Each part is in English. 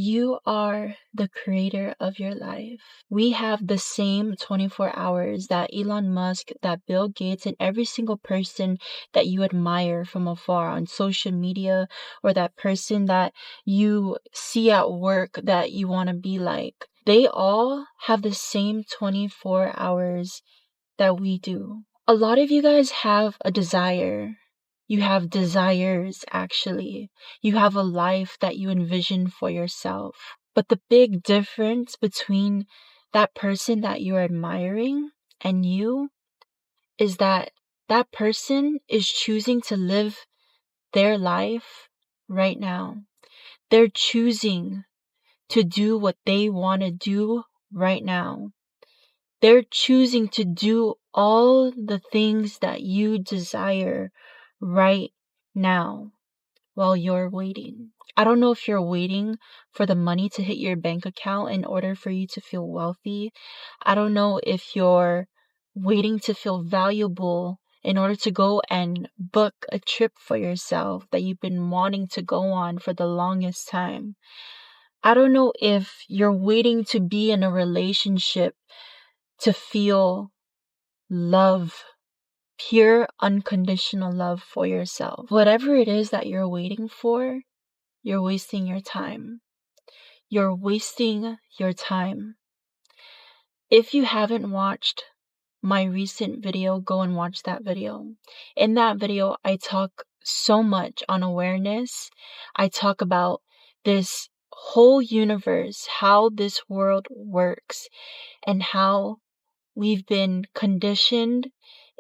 You are the creator of your life. We have the same 24 hours that Elon Musk, that Bill Gates, and every single person that you admire from afar on social media, or that person that you see at work that you want to be like. They all have the same 24 hours that we do. A lot of you guys have a desire. You have desires, actually. You have a life that you envision for yourself. But the big difference between that person that you're admiring and you is that that person is choosing to live their life right now. They're choosing to do what they want to do right now. They're choosing to do all the things that you desire right now while you're waiting. I don't know if you're waiting for the money to hit your bank account in order for you to feel wealthy. I don't know if you're waiting to feel valuable in order to go and book a trip for yourself that you've been wanting to go on for the longest time. I don't know if you're waiting to be in a relationship to feel love, pure, unconditional love for yourself. Whatever it is that you're waiting for, you're wasting your time. You're wasting your time. If you haven't watched my recent video, go and watch that video. In that video, I talk so much on awareness. I talk about this whole universe, how this world works, and how we've been conditioned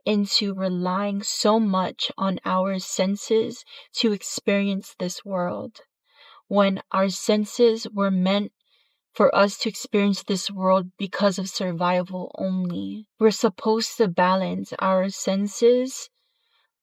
into relying so much on our senses to experience this world, when our senses were meant for us to experience this world because of survival only. We're supposed to balance our senses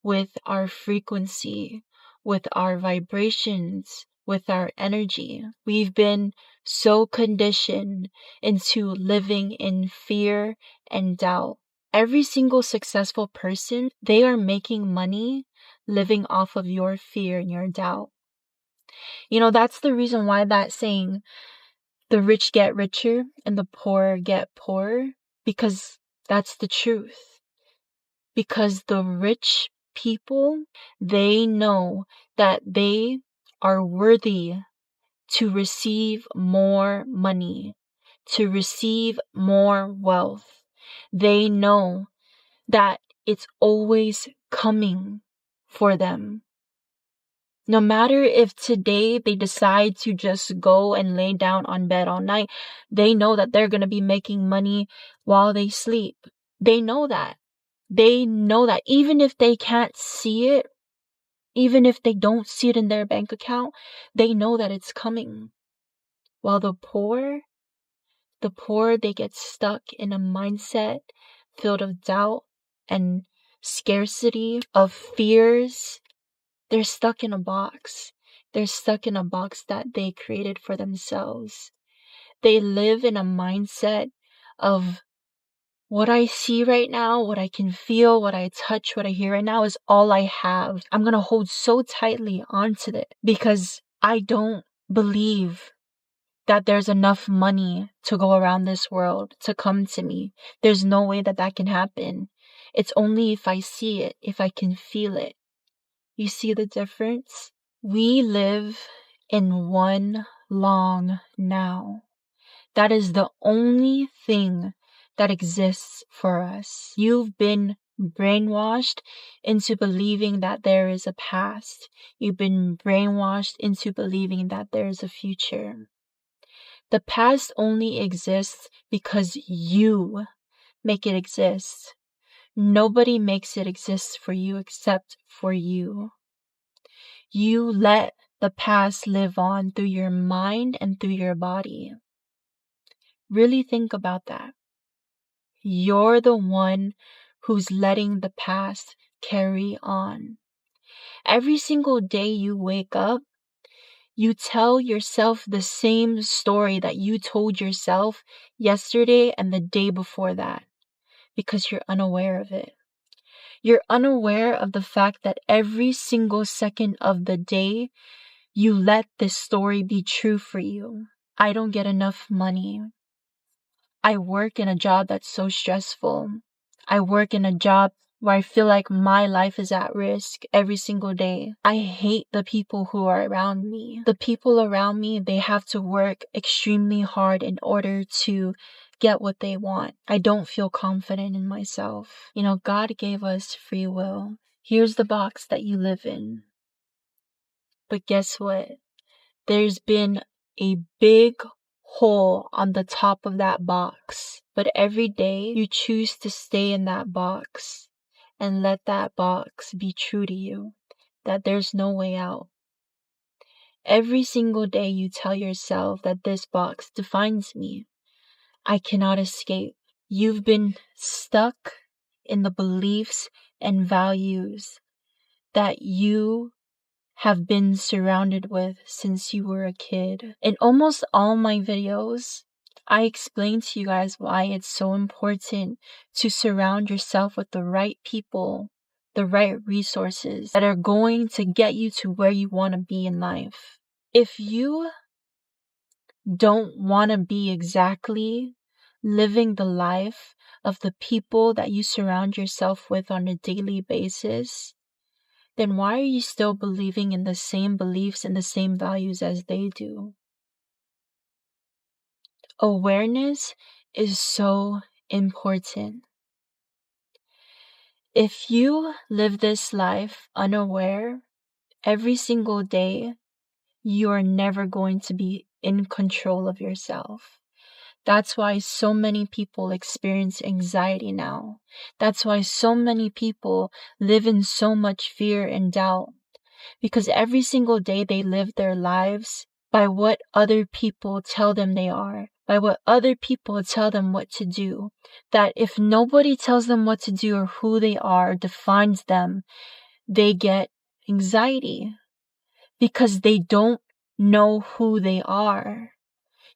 with our frequency, with our vibrations, with our energy. We've been so conditioned into living in fear and doubt. Every single successful person, they are making money living off of your fear and your doubt. You know, that's the reason why that saying, the rich get richer and the poor get poorer, because that's the truth. Because the rich people, they know that they are worthy to receive more money, to receive more wealth. They know that it's always coming for them. No matter if today they decide to just go and lay down on bed all night, they know that they're going to be making money while they sleep. They know that. They know that even if they can't see it, even if they don't see it in their bank account, they know that it's coming. While the poor, they get stuck in a mindset filled of doubt and scarcity, of fears. They're stuck in a box. They're stuck in a box that they created for themselves. They live in a mindset of, what I see right now, what I can feel, what I touch, what I hear right now is all I have. I'm going to hold so tightly onto it because I don't believe that there's enough money to go around this world to come to me. There's no way that that can happen. It's only if I see it, if I can feel it. You see the difference? We live in one long now. That is the only thing that exists for us. You've been brainwashed into believing that there is a past. You've been brainwashed into believing that there is a future. The past only exists because you make it exist. Nobody makes it exist for you except for you. You let the past live on through your mind and through your body. Really think about that. You're the one who's letting the past carry on. Every single day you wake up, you tell yourself the same story that you told yourself yesterday and the day before that, because you're unaware of it. You're unaware of the fact that every single second of the day, you let this story be true for you. I don't get enough money. I work in a job that's so stressful. I work in a job where I feel like my life is at risk every single day. I hate the people who are around me. The people around me, they have to work extremely hard in order to get what they want. I don't feel confident in myself. God gave us free will. Here's the box that you live in. But guess what? There's been a big hole on the top of that box. But every day you choose to stay in that box and let that box be true to you, that there's no way out. Every single day you tell yourself that this box defines me. I cannot escape. You've been stuck in the beliefs and values that you have been surrounded with since you were a kid. In almost all my videos, I explain to you guys why it's so important to surround yourself with the right people, the right resources that are going to get you to where you want to be in life. If you don't want to be exactly living the life of the people that you surround yourself with on a daily basis, then why are you still believing in the same beliefs and the same values as they do? Awareness is so important. If you live this life unaware, every single day, you are never going to be in control of yourself. That's why so many people experience anxiety now. That's why so many people live in so much fear and doubt. Because every single day they live their lives by what other people tell them they are, by what other people tell them what to do. That if nobody tells them what to do or who they are, defines them, they get anxiety because they don't know who they are.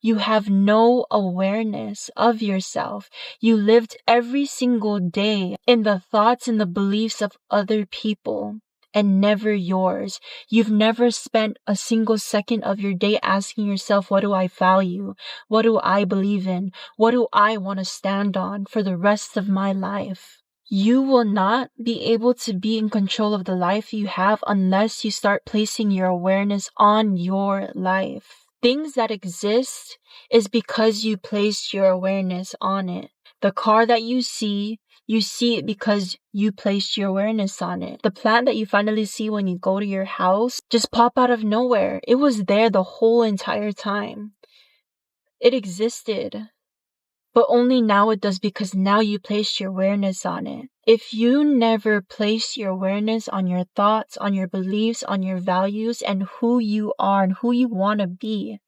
You have no awareness of yourself. You lived every single day in the thoughts and the beliefs of other people and never yours. You've never spent a single second of your day asking yourself, what do I value? What do I believe in? What do I want to stand on for the rest of my life? You will not be able to be in control of the life you have unless you start placing your awareness on your life. Things that exist is because you placed your awareness on it. The car that you see it because you placed your awareness on it. The plant that you finally see when you go to your house just pop out of nowhere. It was there the whole entire time. It existed. But only now it does because now you placed your awareness on it. If you never place your awareness on your thoughts, on your beliefs, on your values, and who you are and who you want to be,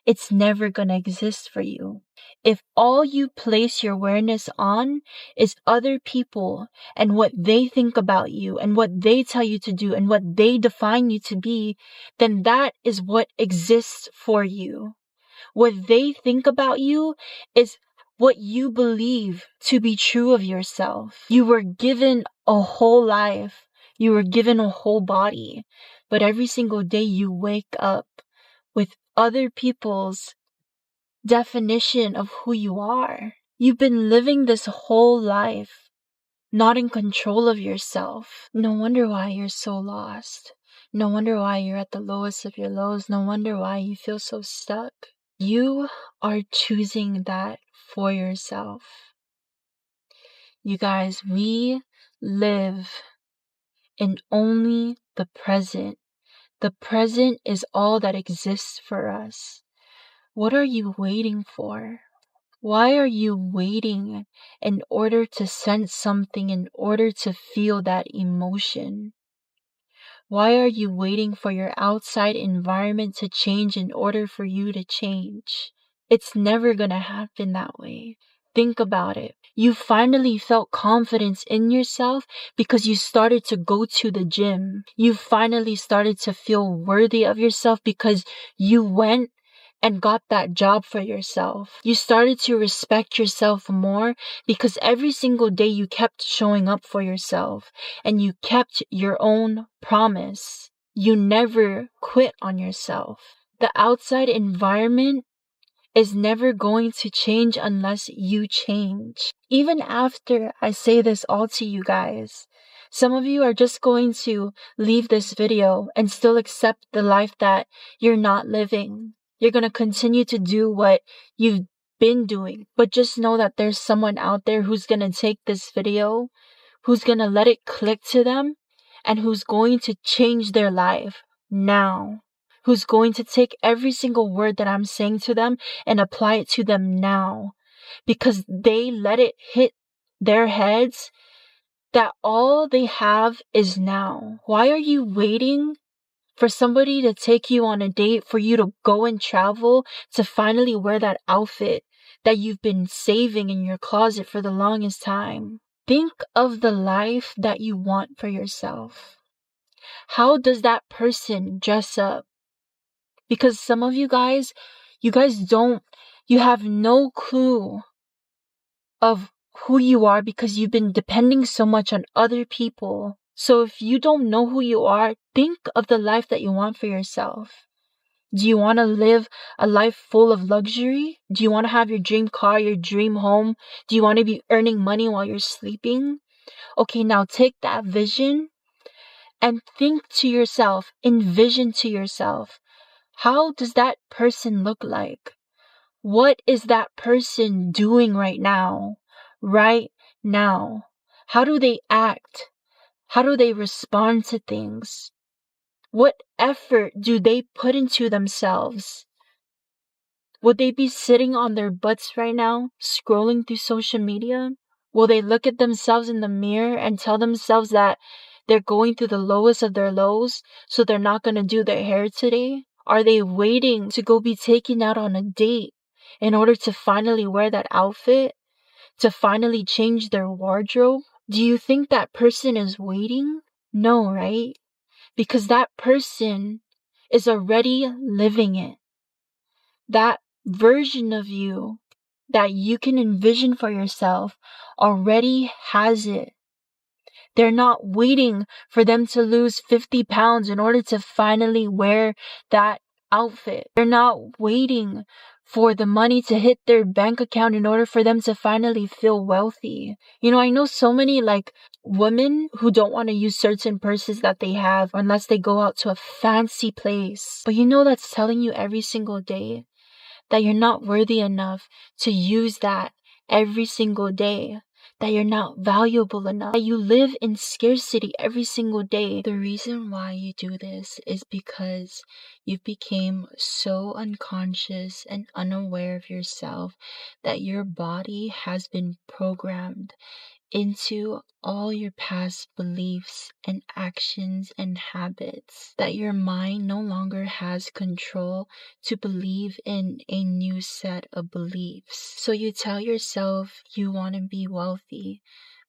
it's never going to exist for you. If all you place your awareness on is other people and what they think about you and what they tell you to do and what they define you to be, then that is what exists for you. What they think about you is what you believe to be true of yourself. You were given a whole life. You were given a whole body. But every single day you wake up with other people's definition of who you are. You've been living this whole life not in control of yourself. No wonder why you're so lost. No wonder why you're at the lowest of your lows. No wonder why you feel so stuck. You are choosing that for yourself. You guys, we live in only the present. The present is all that exists for us. What are you waiting for? Why are you waiting in order to sense something, in order to feel that emotion? Why are you waiting for your outside environment to change in order for you to change? It's never gonna happen that way. Think about it. You finally felt confidence in yourself because you started to go to the gym. You finally started to feel worthy of yourself because you went and got that job for yourself. You started to respect yourself more because every single day you kept showing up for yourself and you kept your own promise. You never quit on yourself. The outside environment is never going to change unless you change. Even after I say this all to you guys, some of you are just going to leave this video and still accept the life that you're not living. You're going to continue to do what you've been doing. But just know that there's someone out there who's going to take this video, who's going to let it click to them, and who's going to change their life now. Who's going to take every single word that I'm saying to them and apply it to them now. Because they let it hit their heads that all they have is now. Why are you waiting for somebody to take you on a date, for you to go and travel, to finally wear that outfit that you've been saving in your closet for the longest time? Think of the life that you want for yourself. How does that person dress up? Because some of you guys you have no clue of who you are because you've been depending so much on other people. So if you don't know who you are, think of the life that you want for yourself. Do you want to live a life full of luxury? Do you want to have your dream car, your dream home? Do you want to be earning money while you're sleeping? Okay, now take that vision and think to yourself, envision to yourself, how does that person look like? What is that person doing right now? Right now. How do they act? How do they respond to things? What effort do they put into themselves? Would they be sitting on their butts right now, scrolling through social media? Will they look at themselves in the mirror and tell themselves that they're going through the lowest of their lows, so they're not going to do their hair today? Are they waiting to go be taken out on a date in order to finally wear that outfit? To finally change their wardrobe? Do you think that person is waiting? No, right? Because that person is already living it. That version of you that you can envision for yourself already has it. They're not waiting for them to lose 50 pounds in order to finally wear that outfit. They're not waiting for the money to hit their bank account in order for them to finally feel wealthy. You know, I know so many women who don't want to use certain purses that they have unless they go out to a fancy place. But you know that's telling you every single day that you're not worthy enough to use that every single day. That you're not valuable enough, that you live in scarcity every single day. The reason why you do this is because you became so unconscious and unaware of yourself that your body has been programmed into all your past beliefs and actions and habits, that your mind no longer has control to believe in a new set of beliefs. So you tell yourself you want to be wealthy,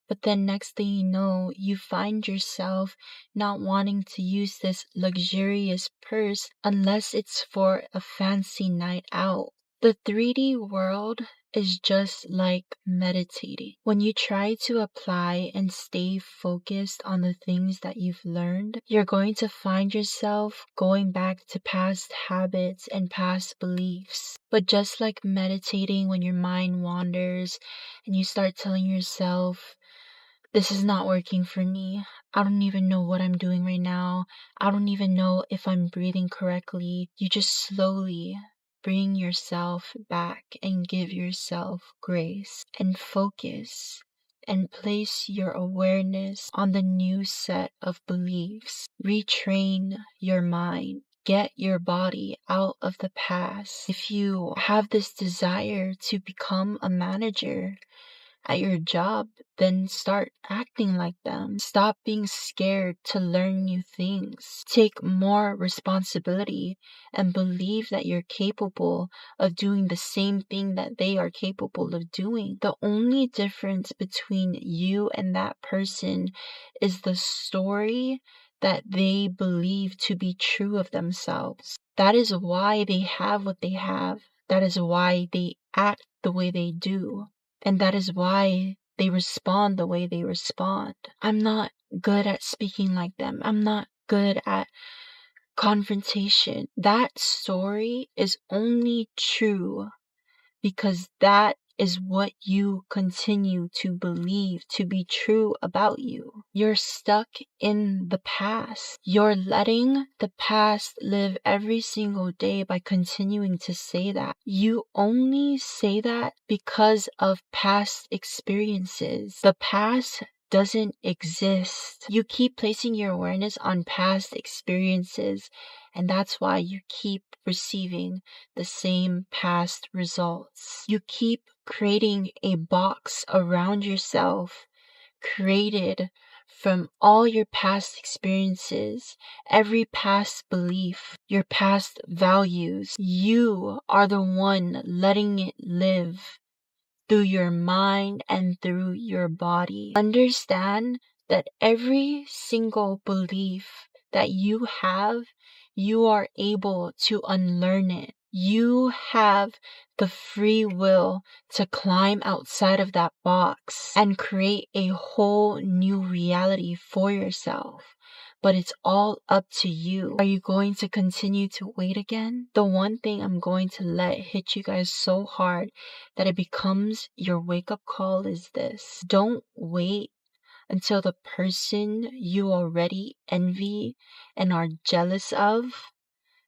but then next thing you know, you find yourself not wanting to use this luxurious purse unless it's for a fancy night out. The 3D world is just like meditating. When you try to apply and stay focused on the things that you've learned, you're going to find yourself going back to past habits and past beliefs. But just like meditating, when your mind wanders and you start telling yourself, this is not working for me. I don't even know what I'm doing right now. I don't even know if I'm breathing correctly. You just slowly bring yourself back and give yourself grace and focus and place your awareness on the new set of beliefs. Retrain your mind. Get your body out of the past. If you have this desire to become a manager at your job, then start acting like them. Stop being scared to learn new things. Take more responsibility and believe that you're capable of doing the same thing that they are capable of doing. The only difference between you and that person is the story that they believe to be true of themselves. That is why they have what they have. That is why they act the way they do. And that is why they respond the way they respond. I'm not good at speaking like them. I'm not good at confrontation. That story is only true because that is what you continue to believe to be true about you. You're stuck in the past. You're letting the past live every single day by continuing to say that. You only say that because of past experiences. The past doesn't exist. You keep placing your awareness on past experiences, and that's why you keep receiving the same past results. You keep creating a box around yourself created from all your past experiences, every past belief, your past values. You are the one letting it live through your mind and through your body. Understand that every single belief that you have, you are able to unlearn it. You have the free will to climb outside of that box and create a whole new reality for yourself. But it's all up to you. Are you going to continue to wait again? The one thing I'm going to let hit you guys so hard that it becomes your wake-up call is this. Don't wait until the person you already envy and are jealous of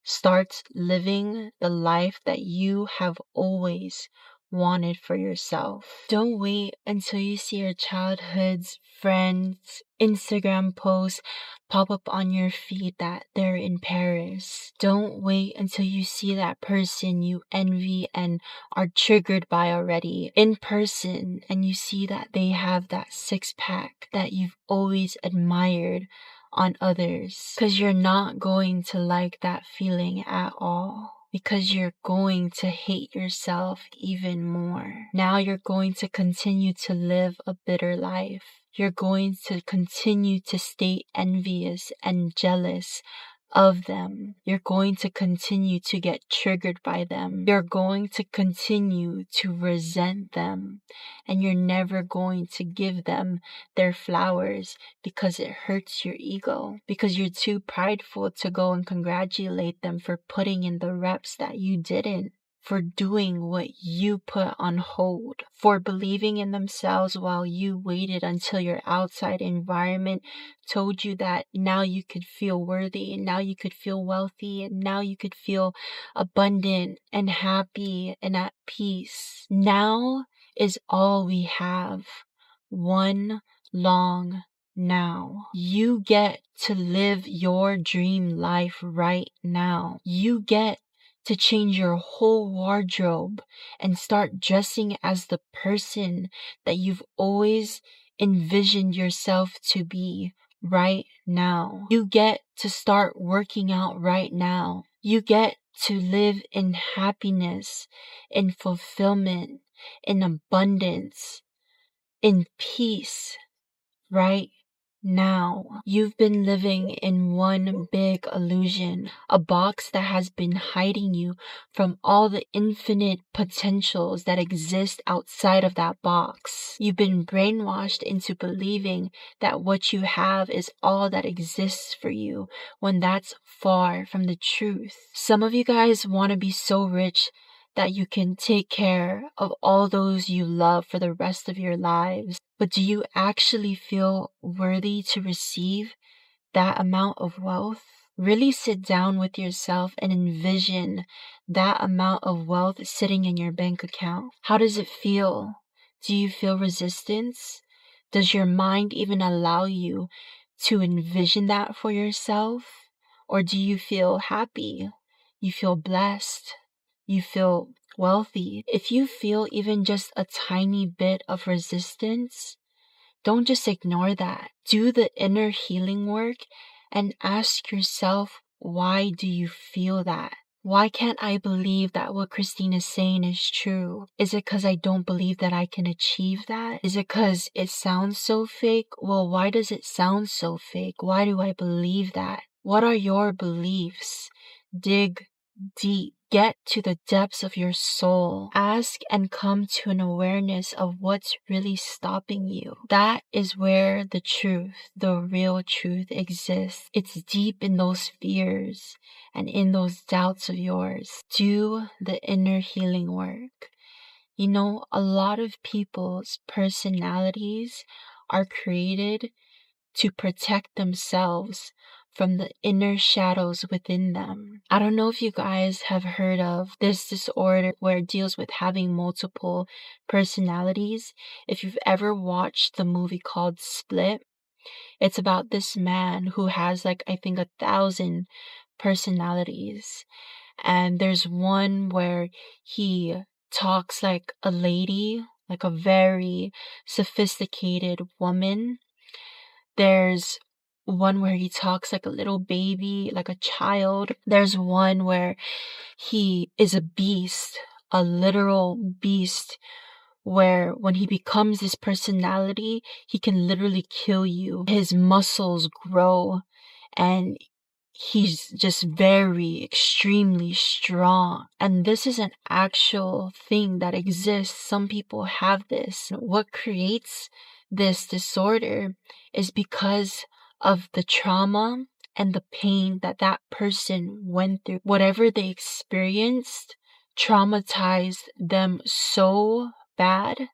starts living the life that you have always wanted for yourself. Don't wait until you see your childhood's friends' Instagram posts pop up on your feed that they're in Paris. Don't wait until you see that person you envy and are triggered by already in person and you see that they have that six-pack that you've always admired on others, because you're not going to like that feeling at all, because you're going to hate yourself even more. Now you're going to continue to live a bitter life. You're going to continue to stay envious and jealous of them. You're going to continue to get triggered by them. You're going to continue to resent them, and you're never going to give them their flowers because it hurts your ego, because you're too prideful to go and congratulate them for putting in the reps that you didn't, for doing what you put on hold, for believing in themselves while you waited until your outside environment told you that now you could feel worthy, and now you could feel wealthy, and now you could feel abundant and happy and at peace. Now is all we have. One long now. You get to live your dream life right now. You get to change your whole wardrobe and start dressing as the person that you've always envisioned yourself to be right now. You get to start working out right now. You get to live in happiness, in fulfillment, in abundance, in peace right now. You've been living in one big illusion, a box that has been hiding you from all the infinite potentials that exist outside of that box. You've been brainwashed into believing that what you have is all that exists for you, when that's far from the truth. Some of you guys want to be so rich that you can take care of all those you love for the rest of your lives. But do you actually feel worthy to receive that amount of wealth? Really sit down with yourself and envision that amount of wealth sitting in your bank account. How does it feel? Do you feel resistance? Does your mind even allow you to envision that for yourself? Or do you feel happy? You feel blessed? You feel wealthy? If you feel even just a tiny bit of resistance, don't just ignore that. Do the inner healing work and ask yourself, why do you feel that? Why can't I believe that what Christine is saying is true? Is it because I don't believe that I can achieve that? Is it because it sounds so fake? Well, why does it sound so fake? Why do I believe that? What are your beliefs? Dig deep. get to the depths of your soul. Ask and come to an awareness of what's really stopping you. That is where the truth, the real truth exists. It's deep in those fears and in those doubts of yours. Do the inner healing work. You know, a lot of people's personalities are created to protect themselves from the inner shadows within them. I don't know if you guys have heard of this disorder where it deals with having multiple personalities. If you've ever watched the movie called Split, it's about this man who has like, I think 1,000 personalities. And there's one where he talks like a lady, like a very sophisticated woman. There's one where he talks like a little baby, like a child. There's one where he is a beast, a literal beast, where when he becomes this personality, he can literally kill you. His muscles grow and he's just very extremely strong. And this is an actual thing that exists. Some people have this. What creates this disorder is because of the trauma and the pain that that person went through. Whatever they experienced traumatized them so bad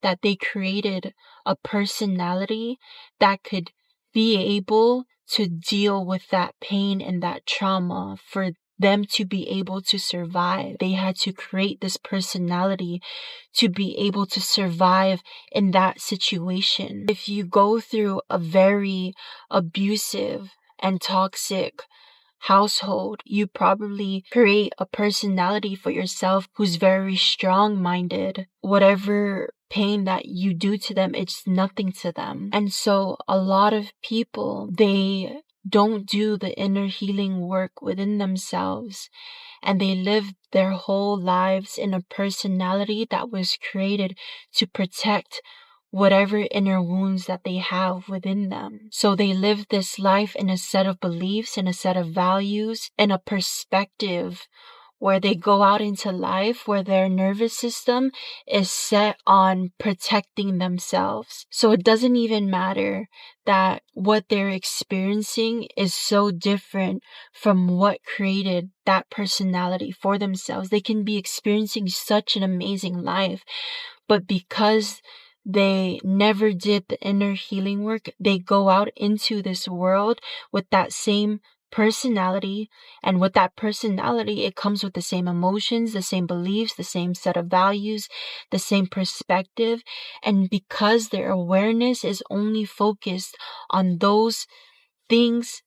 that they created a personality that could be able to deal with that pain and that trauma. For them to be able to survive, they had to create this personality to be able to survive in that situation. If you go through a very abusive and toxic household, you probably create a personality for yourself who's very strong-minded. Whatever pain that you do to them, it's nothing to them. And so a lot of people, they don't do the inner healing work within themselves, and they live their whole lives in a personality that was created to protect whatever inner wounds that they have within them. So they live this life in a set of beliefs, in a set of values, in a perspective where they go out into life where their nervous system is set on protecting themselves. So it doesn't even matter that what they're experiencing is so different from what created that personality for themselves. They can be experiencing such an amazing life, but because they never did the inner healing work, they go out into this world with that same personality, and with that personality, it comes with the same emotions, the same beliefs, the same set of values, the same perspective. And because their awareness is only focused on those things,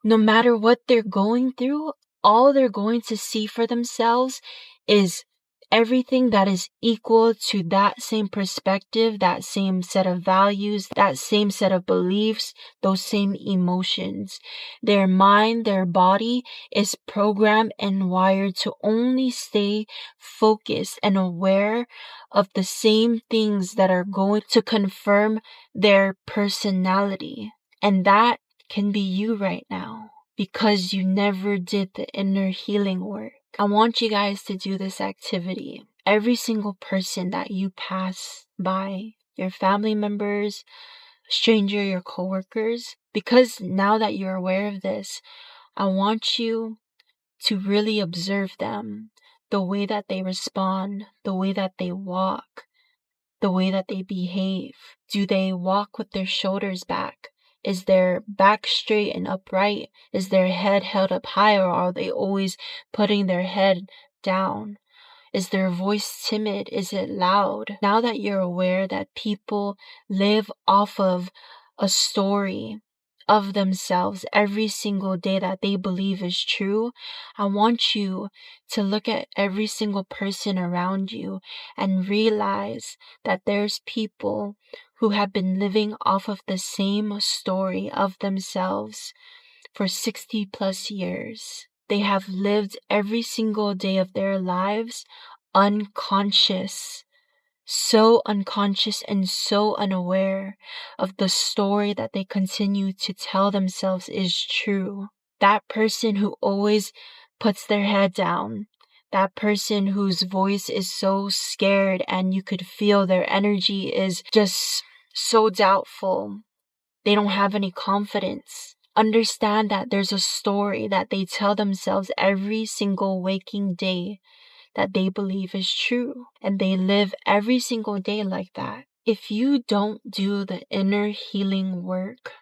no matter what they're going through, all they're going to see for themselves is everything that is equal to that same perspective, that same set of values, that same set of beliefs, those same emotions. Their mind, their body is programmed and wired to only stay focused and aware of the same things that are going to confirm their personality. And that can be you right now, because you never did the inner healing work. I want you guys to do this activity. Every single person that you pass by, your family members, stranger, your coworkers, because now that you're aware of this, I want you to really observe them, the way that they respond, the way that they walk, the way that they behave. Do they walk with their shoulders back? Is their back straight and upright? Is their head held up high, or are they always putting their head down? Is their voice timid? Is it loud? Now that you're aware that people live off of a story of themselves every single day that they believe is true, I want you to look at every single person around you and realize that there's people who have been living off of the same story of themselves for 60 plus years. They have lived every single day of their lives unconscious, so unconscious and so unaware of the story that they continue to tell themselves is true. That person who always puts their head down, That person whose voice is so scared and you could feel their energy is just so doubtful. They don't have any confidence. Understand that there's a story that they tell themselves every single waking day that they believe is true. And they live every single day like that. If you don't do the inner healing work,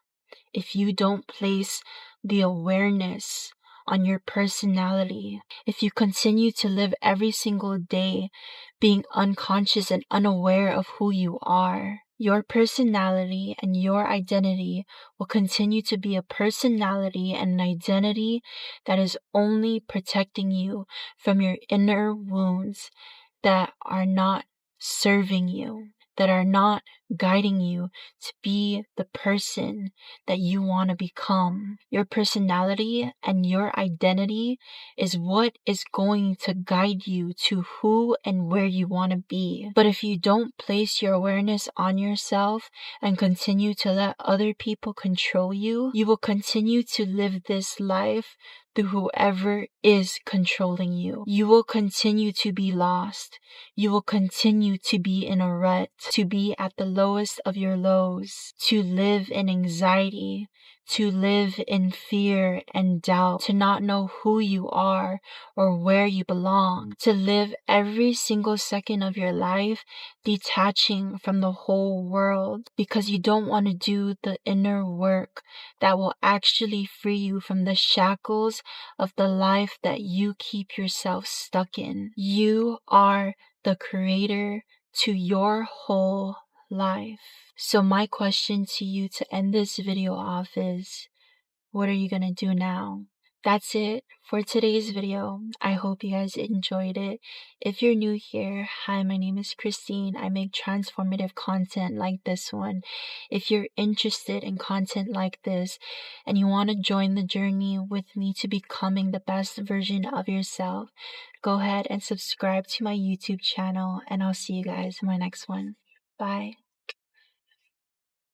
if you don't place the awareness on your personality, if you continue to live every single day being unconscious and unaware of who you are, your personality and your identity will continue to be a personality and an identity that is only protecting you from your inner wounds that are not serving you, that are not guiding you to be the person that you want to become. Your personality and your identity is what is going to guide you to who and where you want to be. But if you don't place your awareness on yourself and continue to let other people control you, you will continue to live this life through whoever is controlling you. You will continue to be lost. You will continue to be in a rut, to be at the lowest of your lows, to live in anxiety, to live in fear and doubt, to not know who you are or where you belong, to live every single second of your life detaching from the whole world because you don't want to do the inner work that will actually free you from the shackles of the life that you keep yourself stuck in. You are the creator to your whole life. So my question to you to end this video off is, what are you gonna do now? That's it for today's video. I hope you guys enjoyed it. If you're new here, hi, my name is Christine. I make transformative content like this one. If you're interested in content like this and you want to join the journey with me to becoming the best version of yourself, go ahead and subscribe to my YouTube channel, and I'll see you guys in my next one. Bye.